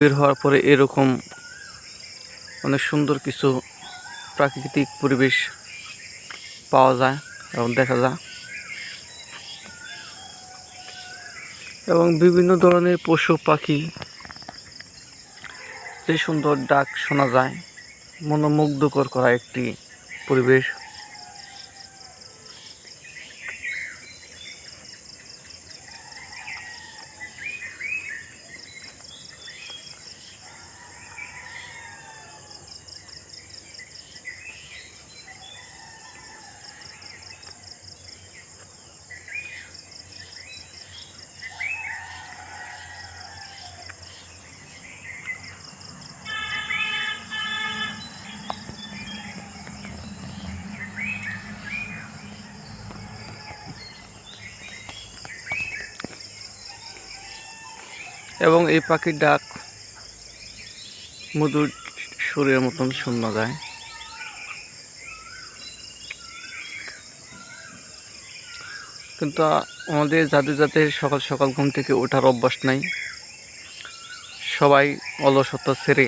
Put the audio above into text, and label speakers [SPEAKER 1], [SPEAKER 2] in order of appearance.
[SPEAKER 1] বের হওয়ার পরে এরকম অনেক সুন্দর কিছু প্রাকৃতিক পরিবেশ পাওয়া যায় এবং দেখা যায়, এবং বিভিন্ন ধরনের পশু পাখি যে সুন্দর ডাক শোনা যায়, মনোমুগ্ধকর করা একটি পরিবেশ। এবং এই পাখির ডাক মধুর সুরের মতন শোনা যায়। কিন্তু আমাদের যাদের সকাল সকাল ঘুম থেকে ওঠার অভ্যাস নাই, সবাই অলসতা ছেড়ে